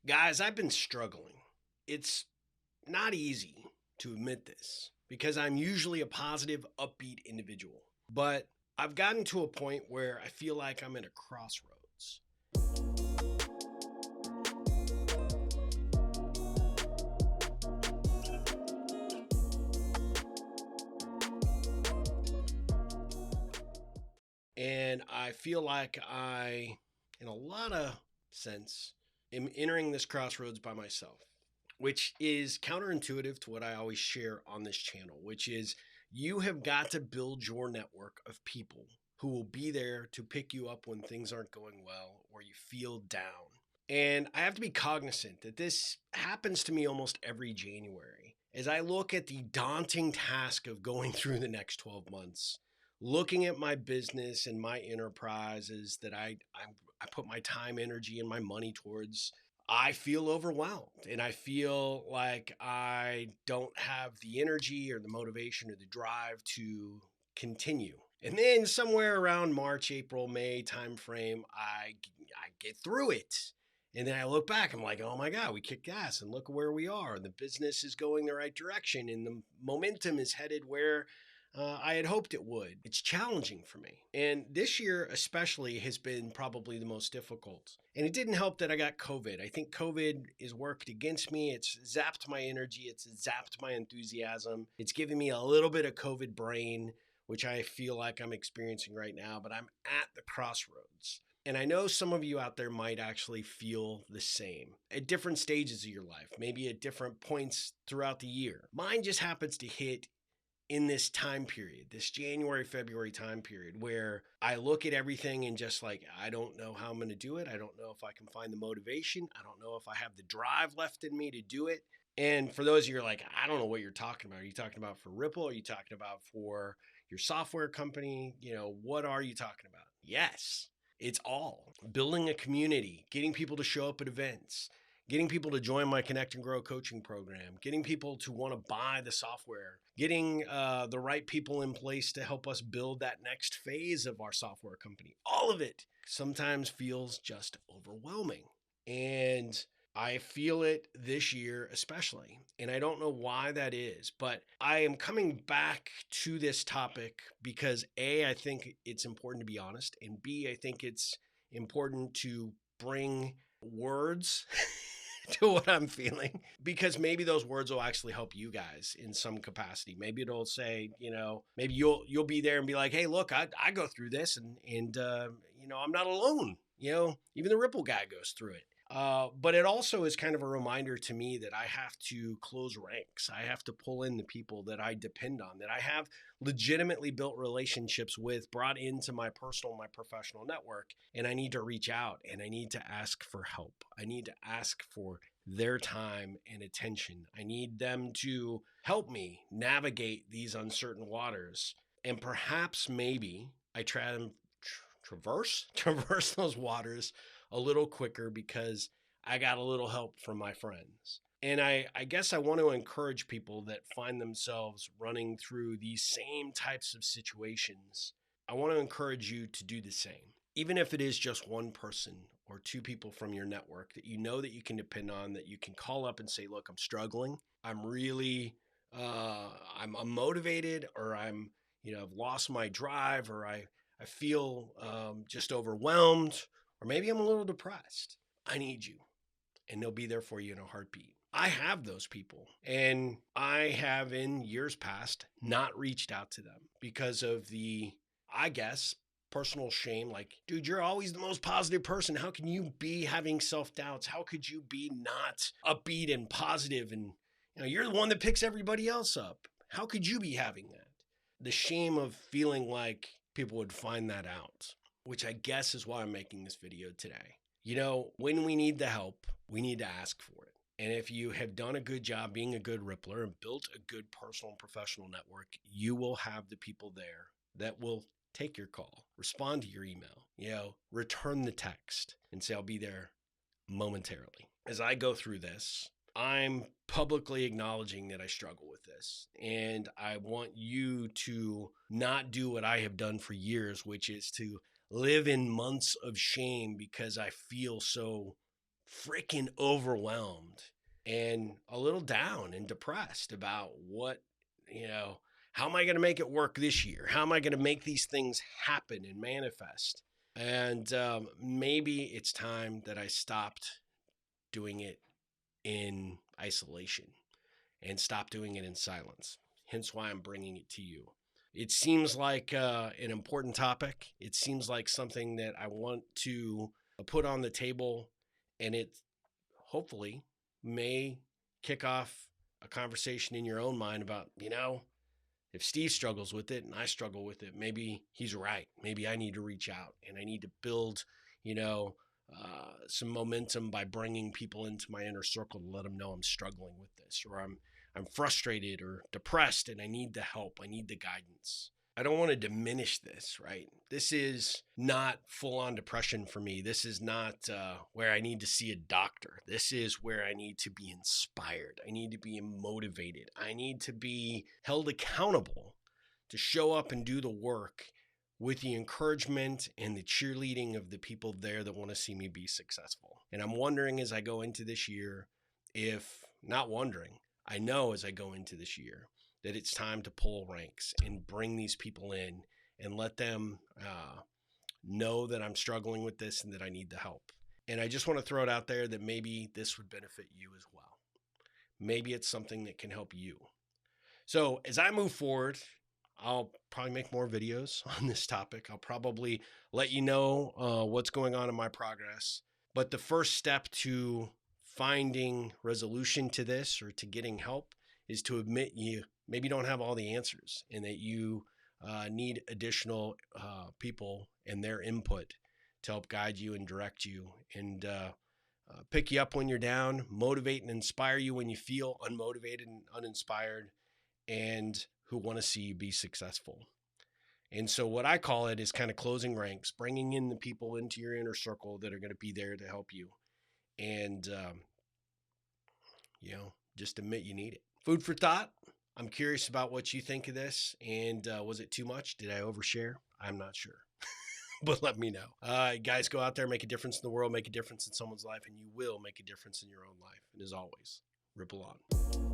Guys, I've been struggling. It's not easy to admit this because I'm usually a positive, upbeat individual. But I've gotten to a point where I feel like I'm at a crossroads. And I feel like in a lot of sense, am entering this crossroads by myself, which is counterintuitive to what I always share on this channel, which is you have got to build your network of people who will be there to pick you up when things aren't going well or you feel down. And I have to be cognizant that this happens to me almost every January. As I look at the daunting task of going through the next 12 months, looking at my business and my enterprises that I put my time, energy, and my money towards, I feel overwhelmed and I feel like I don't have the energy or the motivation or the drive to continue. And then somewhere around March, April, May timeframe, I get through it. And then I look back, I'm like, oh my God, we kicked ass and look where we are. And the business is going the right direction and the momentum is headed where I had hoped it would. It's challenging for me. And this year, especially, has been probably the most difficult. And it didn't help that I got COVID. I think COVID has worked against me. It's zapped my energy, it's zapped my enthusiasm. It's given me a little bit of COVID brain, which I feel like I'm experiencing right now, but I'm at the crossroads. And I know some of you out there might actually feel the same at different stages of your life, maybe at different points throughout the year. Mine just happens to hit in this time period, this January, February time period, where I look at everything and just like, I don't know how I'm going to do it. I don't know if I can find the motivation. I don't know if I have the drive left in me to do it. And for those of you who are like, I don't know what you're talking about. Are you talking about for Ripple? Are you talking about for your software company? What are you talking about? Yes, it's all building a community, getting people to show up at events, getting people to join my Connect and Grow coaching program, getting people to want to buy the software, getting the right people in place to help us build that next phase of our software company. All of it sometimes feels just overwhelming. And I feel it this year especially. And I don't know why that is, but I am coming back to this topic because A, I think it's important to be honest. And B, I think it's important to bring words to what I'm feeling, because maybe those words will actually help you guys in some capacity. Maybe it'll say, maybe you'll be there and be like, hey, look, I go through this and I'm not alone. Even the Ripple guy goes through it. But it also is kind of a reminder to me that I have to close ranks. I have to pull in the people that I depend on, that I have legitimately built relationships with, brought into my personal, my professional network. And I need to reach out and I need to ask for help. I need to ask for their time and attention. I need them to help me navigate these uncertain waters. And perhaps maybe I try to traverse those waters a little quicker because I got a little help from my friends. And I guess I want to encourage people that find themselves running through these same types of situations. I want to encourage you to do the same. Even if it is just one person or two people from your network that you know that you can depend on, that you can call up and say, look, I'm struggling. I'm really, I'm unmotivated, or I've lost my drive, or I feel just overwhelmed, or maybe I'm a little depressed. I need you. And they'll be there for you in a heartbeat. I have those people. And I have in years past not reached out to them because of the, I guess, personal shame. Like, dude, you're always the most positive person. How can you be having self-doubts? How could you be not upbeat and positive? And you're the one that picks everybody else up. How could you be having that? The shame of feeling like people would find that out, which I guess is why I'm making this video today. When we need the help, we need to ask for it. And if you have done a good job being a good Rippler and built a good personal and professional network, you will have the people there that will take your call, respond to your email, return the text and say, I'll be there momentarily. As I go through this, I'm publicly acknowledging that I struggle with this. And I want you to not do what I have done for years, which is to live in months of shame because I feel so freaking overwhelmed and a little down and depressed about how am I going to make it work this year? How am I going to make these things happen and manifest? And maybe it's time that I stopped doing it in isolation and stop doing it in silence. Hence why I'm bringing it to you. It seems like an important topic. It seems like something that I want to put on the table, and it hopefully may kick off a conversation in your own mind about, if Steve struggles with it and I struggle with it, maybe he's right. Maybe I need to reach out and I need to build, some momentum by bringing people into my inner circle to let them know I'm struggling with this, or I'm frustrated or depressed and I need the help. I need the guidance. I don't want to diminish this, right? This is not full-on depression for me. This is not where I need to see a doctor. This is where I need to be inspired. I need to be motivated. I need to be held accountable to show up and do the work with the encouragement and the cheerleading of the people there that want to see me be successful. And I'm wondering as I go into this year, I know as I go into this year that it's time to pull ranks and bring these people in and let them know that I'm struggling with this and that I need the help. And I just want to throw it out there that maybe this would benefit you as well. Maybe it's something that can help you. So as I move forward, I'll probably make more videos on this topic. I'll probably let you know what's going on in my progress. But the first step to finding resolution to this or to getting help is to admit you maybe don't have all the answers and that you need additional people and their input to help guide you and direct you and pick you up when you're down, motivate and inspire you when you feel unmotivated and uninspired, and who want to see you be successful. And so what I call it is kind of closing ranks, bringing in the people into your inner circle that are going to be there to help you. And, just admit you need it. Food for thought. I'm curious about what you think of this. And was it too much? Did I overshare? I'm not sure. But let me know. Guys, go out there, make a difference in the world, make a difference in someone's life, and you will make a difference in your own life. And as always, ripple on.